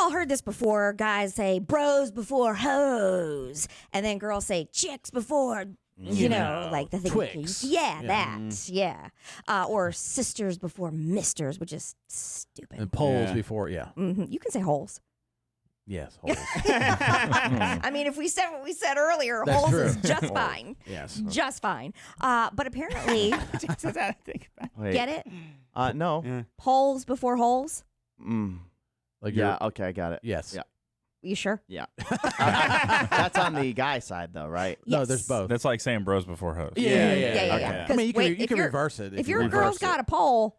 all heard this before. Guys say bros before hoes, and then girls say chicks before, like the thing. Twix. Yeah. Or sisters before misters, which is stupid. And poles before, You can say holes. Yes, holes. I mean, if we said what we said earlier, That's holes true. is just fine. Yes. Just fine. But apparently, get it? No. Holes before holes? Like Okay, I got it. Yes. Yeah. You sure? Yeah. That's on the guy side, though, right? Yes. No, there's both. That's like saying bros before hoes. Yeah. Okay. I mean, you if can you're- reverse it. If your you girl's got a pole,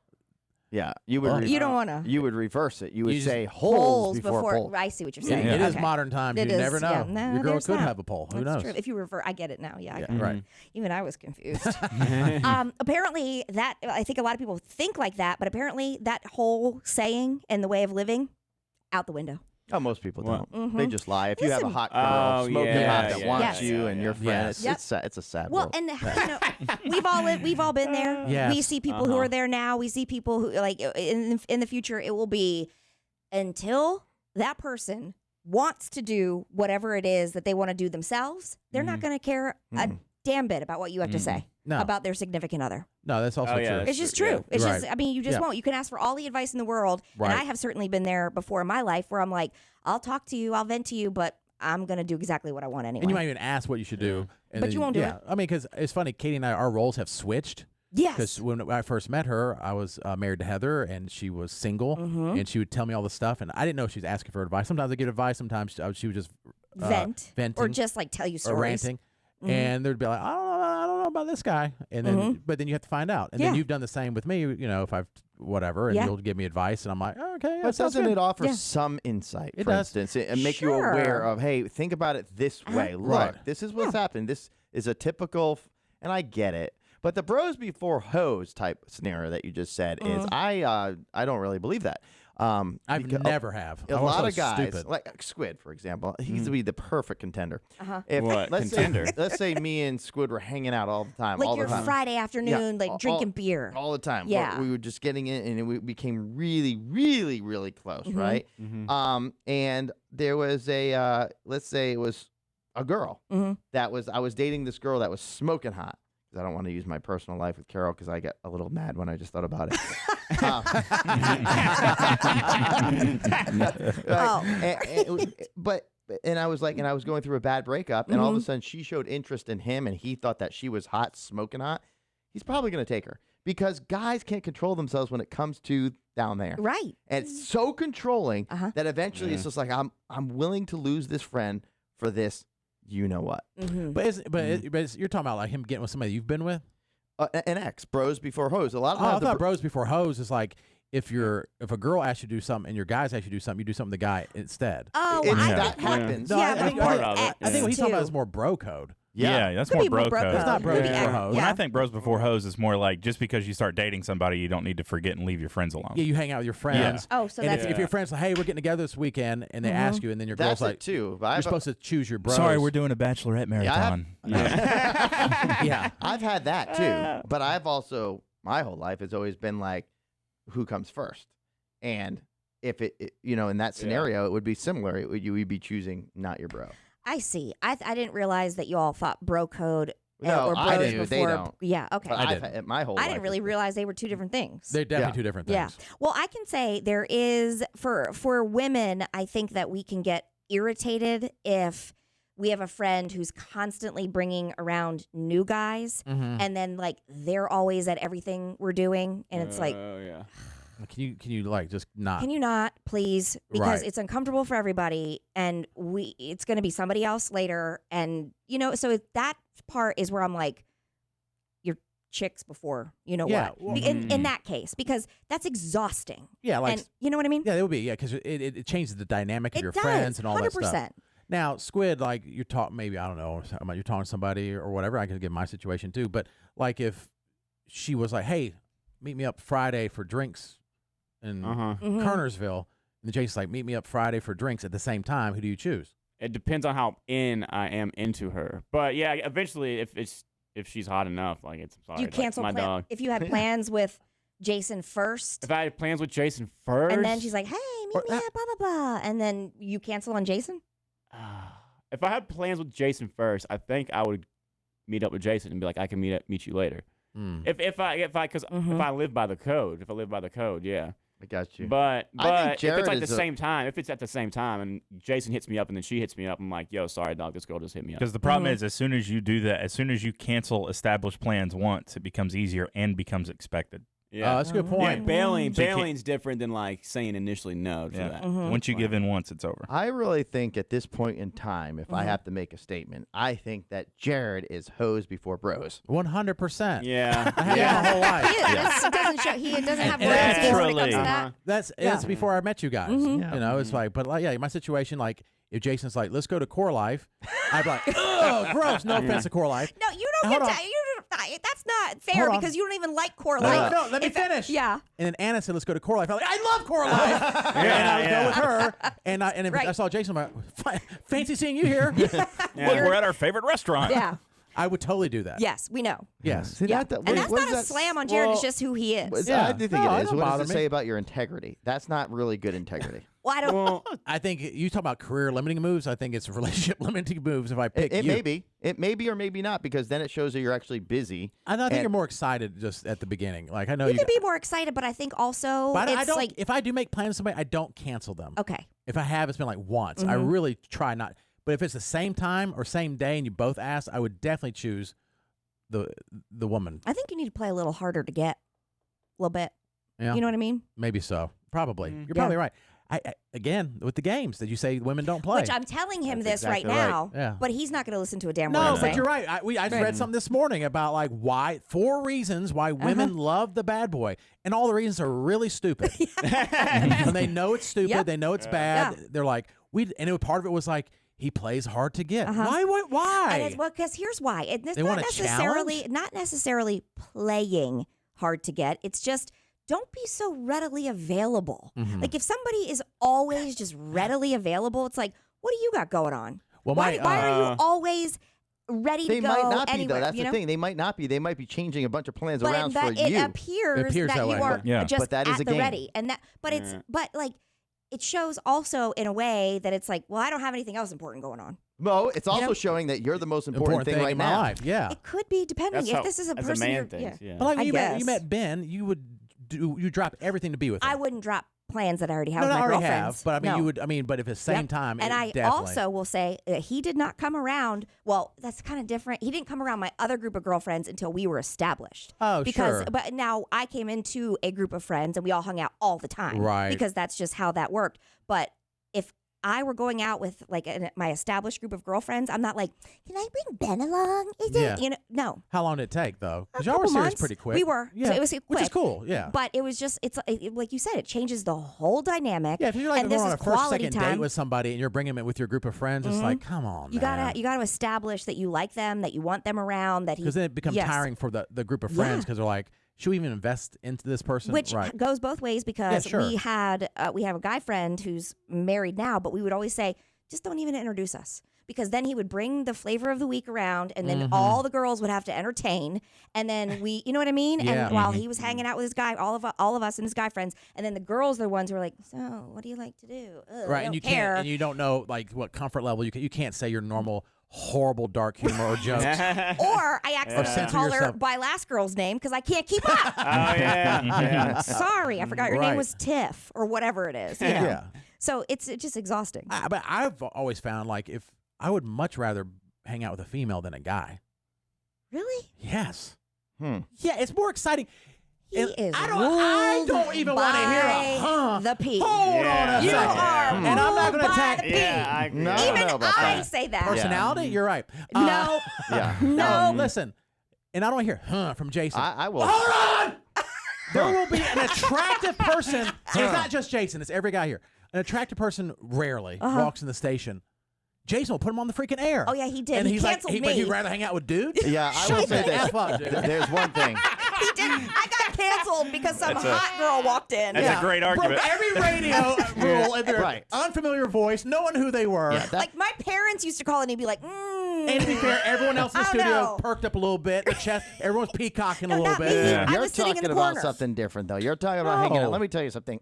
Yeah. You would. you don't want to. You would reverse it. You would You say just- holes before pole. I see what you're Yeah, saying. it is Okay. modern times. It You is, never know. yeah. No, Your girl there's could that. have a pole. Who That's knows? true. If you revert, I get it now. Yeah. Right. Even I was confused. Apparently, I think a lot of people think like that, but apparently that whole saying and the way of living, out the window. Oh, most people don't. Mhm. They just lie. If you have a Listen. hot girl, smoking hot that wants Yes. you and your friend, Yes. it's a sad Well, world. and we've all been there. Yes. We see people who are there now. We see people who like in the future. It will be until that person wants to do whatever it is that they want to do themselves. They're not going to care a damn bit about what you have to say No. about their significant other. No, that's also Oh, yeah, true. that's It's just true, true. yeah. It's Right. just, I mean, you just Yeah. won't. You can ask for all the advice in the world. Right. And I have certainly been there before in my life where I'm like, I'll talk to you, I'll vent to you, but I'm going to do exactly what I want anyway. And you might even ask what you should do. And But you won't do it. I mean, because it's funny, Katie and I, our roles have switched. Yes. Because when I first met her, I was married to Heather, and she was single, and she would tell me all the stuff, and I didn't know she was asking for advice. Sometimes I get advice, sometimes she would just venting or just like tell you or stories. ranting, and they'd be like, I don't know about this guy, and then but then you have to find out, and then Yeah. you've done the same with me, if I've whatever, and Yeah. you'll give me advice, and I'm like, oh, okay, yeah, But sounds doesn't good. it offer Yeah. some insight, It for does. instance, and make you Sure. aware of, hey, think about it this way. Look, Right. this is what's happened. This is a typical, and I get it. But the bros before hoes type scenario that you just said is, I don't really believe that. I've because never have. A I was lot so of guys, stupid. like Squid, for example, he's to be the perfect contender. If, What, let's contender? Say, let's say me and Squid were hanging out all the time, Like all your the time. Friday afternoon, like drinking beer. All the time. Yeah. We were just getting in, and we became really, really, really close, right? And there was let's say it was a girl I was dating this girl that was smoking hot. I don't want to use my personal life with Carol because I get a little mad when I just thought about it. And I was like, and I was going through a bad breakup, and all of a sudden she showed interest in him, and he thought that she was hot, smoking hot. He's probably going to take her because guys can't control themselves when it comes to down there. Right. And it's so controlling that eventually it's just like, I'm willing to lose this friend for this. You know what? But you're talking about like him getting with somebody you've been with. An ex, bros before hoes. A lot of Oh, I times thought bros before hoes is like if a girl asks you to do something and your guys ask you to do something, you do something to the guy instead. Oh, it's, I that think happens. No, yeah, I but think- part with of it. ex I think what he's too. talking about is more bro code. Yeah, that's Could more be more bro bro code. code. It's not bro Maybe before ex- hoes. When yeah. I think bros before hoes, it's more like just because you start dating somebody, you don't need to forget and leave your friends alone. Yeah, you hang out with your friends. Oh, so and that's if your friends like, hey, we're getting together this weekend, and they ask you, and then your girl's That's like, it too. But you're I've, supposed to choose your bros. Sorry, we're doing a bachelorette marathon. yeah. I've had that too. But I've also, my whole life has always been like, who comes first? And if in that scenario, it would be similar. You would be choosing not your bro. I see. I didn't realize that you all thought bro code No, or bros I do. before. They don't. Yeah, okay. But I I've my whole I life didn't really has been- realize they were two different things. They're definitely Yeah. two different Yeah. things. Well, I can say there is for women, I think that we can get irritated if we have a friend who's constantly bringing around new guys and then like they're always at everything we're doing and it's like Oh yeah. Can you like just not? can you not please because Right. it's uncomfortable for everybody and it's going to be somebody else later and so that part is where I'm like you're chicks before Yeah, what well- in that case because that's exhausting. Yeah, like and you know what I mean? yeah, it would be because it changes the dynamic of It your does, friends and all that 100%. stuff. Now, Squid, like you're talking, maybe I don't know, you're talking to somebody or whatever. I can give my situation too, but like if she was like, "Hey, meet me up Friday for drinks in Kernersville," and Jason's like, "Meet me up Friday for drinks at the same time." Who do you choose? It depends on how in I am into her. But yeah, eventually, if she's hot enough, like it's sorry, You like, cancel my plan dog. if you had plans with Jason first. If I had plans with Jason first, And then she's like, hey, meet me at blah, blah, blah. And then you cancel on Jason? if I had plans with Jason first, I think I would meet up with Jason and be like, I can meet you later. If I live by the code, yeah. I got you. But I think if Jared it's like is the same time, and Jason hits me up and then she hits me up, I'm like, yo, sorry, dog, this girl just hit me up. Because the problem is, as soon as you do that, as soon as you cancel established plans once, it becomes easier and becomes expected. Yeah, that's a good yeah, point. bailing's different than like saying initially no to that. Once you give in once, it's over. I really think at this point in time, if I have to make a statement, I think that Jared is hoes before bros. 100%. Yeah. I have my whole life. He doesn't have And loyalty when it comes naturally. to that. That's before I met you guys. Mm-hmm. You know, it's like, but like, yeah, my situation, like, if Jason's like, let's go to Core Life, I'd be like, oh, gross. No offense to Core Life. No, you don't Hold get on. to. That's not fair Hold on. because you don't even like Core Life. No, let me finish. Yeah. And then Anna said, let's go to Core Life. I'm like, I love Core Life. And I would go with her. And if Right. I saw Jason, I'm like, fancy seeing you here. Look, we're at our favorite restaurant. Yeah. I would totally do that. Yes, we know. Yes. See, Yeah. that- And wait, that's what not is a that- slam on Jared. well, It's just who he is. Yeah. I do think No, it it is. don't What bother does it me. say about your integrity? That's not really good integrity. Well, I don't. Well, I think you talk about career limiting moves. I think it's relationship limiting moves if I pick It you. may be. It may be or maybe not because then it shows that you're actually busy. I think And- you're more excited just at the beginning. Like, I know You you. can be more excited, but I think also But I it's don't. like If I do make plans with somebody, I don't cancel them. okay. If I have, it's been like once. I really try not. But if it's the same time or same day and you both ask, I would definitely choose the woman. I think you need to play a little harder to get a little bit. Yeah, You know what I mean? maybe so. Probably. You're Yeah. probably right. I again with the games that you say women don't play. Which I'm telling him That's this right exactly right. now, Yeah. but he's not going to listen to a damn word No, I'm but saying. you're right. I just read something this morning about like why 4 reasons why women love the bad boy, and all the reasons are really stupid. And they know it's stupid. Yep. They know it's bad. Yeah. They're like part of it was like he plays hard to get. Uh-huh. Why? And it's, well, because here's why. It's They want a not necessarily playing hard to get. It's just don't be so readily available. Mm-hmm. Like if somebody is always just readily available, it's like, what do you got going on? Well, why are you always ready They to go might not be anywhere? though. That's you the know? thing. They might not be. They might be changing a bunch of plans But around for it you. appears It appears that that you way. are Yeah. just But that is at a the game. ready, and that. But it's like it shows also in a way that it's like, well, I don't have anything else important going on. Mo, it's also know? showing that you're the most important thing right in my now. life. Yeah. It could be depending that's if how, this is a as person. a man you're- thinks, yeah. yeah. But like I you guess. met Ben, you drop everything to be with him. I wouldn't drop plans that I already have No, with I my already girlfriends. have, but I mean, No. you would. I mean, but if at the same Yep. time, And I definitely. also will say he did not come around. Well, that's kind of different. He didn't come around my other group of girlfriends until we were established. Oh, because, sure. But now I came into a group of friends and we all hung out all the time. Right. Because that's just how that worked. But if I were going out with like my established group of girlfriends, I'm not like, can I bring Ben along? Yeah. No. How long did it take though? A Because y'all were couple serious months. pretty quick. We were. Yeah. So it was which quick. is cool. Yeah. But it was just, like you said, it changes the whole dynamic. Yeah, if you're like and going this on is a first, quality second time. date with somebody and you're bringing them with your group of friends, it's like, come on, You gotta establish that you like them, that you want them around, that he because then it becomes yes. tiring for the group of friends because they're like, should we even invest into this person? Which right. goes both ways because Yeah, sure. we have a guy friend who's married now, but we would always say, just don't even introduce us. Because then he would bring the flavor of the week around, and then all the girls would have to entertain, and then you know what I mean? Yeah. And while he was hanging out with his guy, all of us and his guy friends, and then the girls are the ones who are like, so what do you like to do? Ugh, Right, I and you don't care. can't, and you don't know like what comfort level you can't say your normal horrible dark humor or jokes. Or I accidentally censor call her yourself. by last girl's name because I can't keep up. Oh yeah. Sorry, I forgot your Right. name was Tiff or whatever it is. You know? Yeah. So it's just exhausting. But I've always found like if I would much rather hang out with a female than a guy. Really? Yes. Hmm. Yeah, it's more exciting. He And is I ruled don't even want to hear a by the P. Hold on a You second. are And I'm not ruled gonna by attack the P. Yeah, I agree. No, I don't Even know about I that. say that. personality. You're right. No. Yeah. No. Listen, and I don't hear from Jason. I will. Hold on. There will be an attractive person. And it's not just Jason. It's every guy here. An attractive person rarely walks in the station. Jason will put him on the freaking air. Oh, yeah, he did. And He he's like, canceled but me. he'd rather hang out with dudes. Yeah, I Shut will say the this. F up, dude. There's one thing. He did. I got canceled because some That's a- hot girl walked in. That's a great argument. Broke every radio rule in their Right. unfamiliar voice, knowing who they were. Yeah, that, Like my parents used to call and he'd be like, And to be fair, everyone else in the I don't studio know. perked up a little bit. The chest, everyone's peacocking a little not bit. me. Yeah. I You're was sitting in talking the about corner. something different, though. You're talking about hanging out. No. Let me tell you something.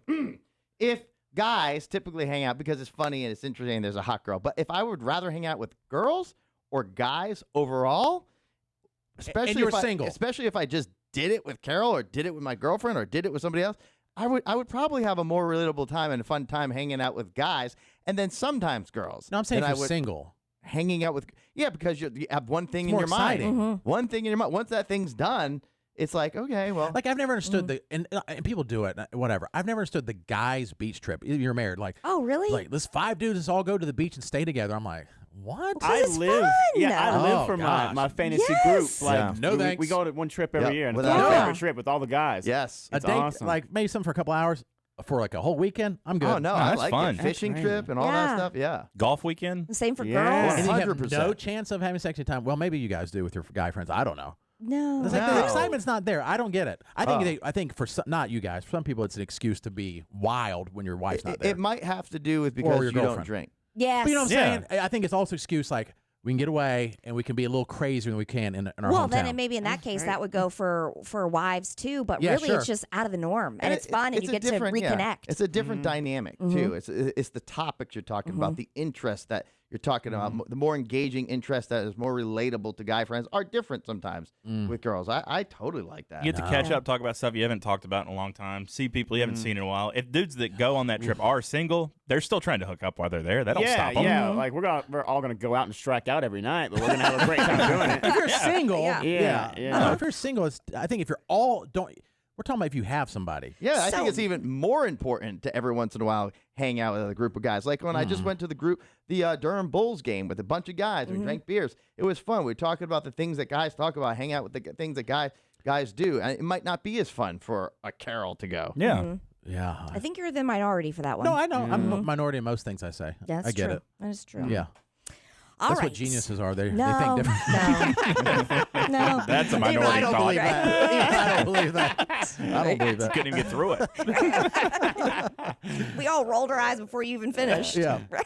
If guys typically hang out because it's funny and it's interesting and there's a hot girl, but if I would rather hang out with girls or guys overall, especially you if were I, single. especially if I just did it with Carol or did it with my girlfriend or did it with somebody else, I would probably have a more relatable time and a fun time hanging out with guys and then sometimes girls. No, I'm saying than if I you're would single. hanging out with because you have one thing It's in more your mind. exciting. One thing in your mind. Once that thing's done, it's like, okay, well, Like I've never understood the and people do it, whatever. I've never understood the guys' beach trip. You're married, like Oh, really? like let's 5 dudes all go to the beach and stay together. I'm like, what? This is fun. Yeah, I live Oh, for gosh. my fantasy Yes. group. Like, Yeah. No we thanks. go to one trip every Yep, year, and it's without my a doubt. favorite trip with all the guys. yes. It's a date, awesome. like maybe something for a couple hours for like a whole weekend. I'm good. Oh no, Oh, I that's like fun. it. Fishing That's trip and all that Yeah. stuff. Yeah. Golf weekend. The same for Yeah. girls. And you have 100%. no chance of having sexy time. Well, maybe you guys do with your guy friends. I don't know. No. It's like No. the excitement's not there. I don't get it. I think Oh. I think for some, not you guys. For some people, it's an excuse to be wild when your wife's not there. It might have to do with Or because your you don't girlfriend. drink. Yes. But you know what I'm Yeah. saying? I think it's also an excuse like we can get away and we can be a little crazier than we can in our Well, hometown. then it maybe in that case that would go for wives too, but Yeah, really sure. it's just out of the norm, and it's fun, and you a get to different- yeah, reconnect. It's a different dynamic too. It's the topics you're talking Mm-hmm. about, the interest that you're talking about. The more engaging interest that is more relatable to guy friends are different sometimes with girls. I totally like that. You get to catch up, talk about stuff you haven't talked about in a long time, see people you haven't seen in a while. If dudes that go on that trip are single, they're still trying to hook up while they're there. That don't stop them. Yeah, like we're all gonna go out and strike out every night, but we're gonna have a great time doing it. if you're single, Yeah. Yeah. No, if you're single, I think if you're all don't. We're talking about if you have somebody. Yeah, I So- think it's even more important to every once in a while hang out with a group of guys. Like when I just went to the Durham Bulls game with a bunch of guys. We drank beers. It was fun. We were talking about the things that guys talk about, hang out with the things that guys do. And it might not be as fun for a Carol to go. Yeah. Yeah. I think you're the minority for that one. No, I know. I'm a minority in most things I say. That's I get true. it. That is true. Yeah. All That's right. what geniuses are. They No, think different. no. That's a Even minority I don't thought. believe that. Even I don't believe that. I don't believe that. Couldn't even get through it. We all rolled our eyes before you even finished. Yeah. Right.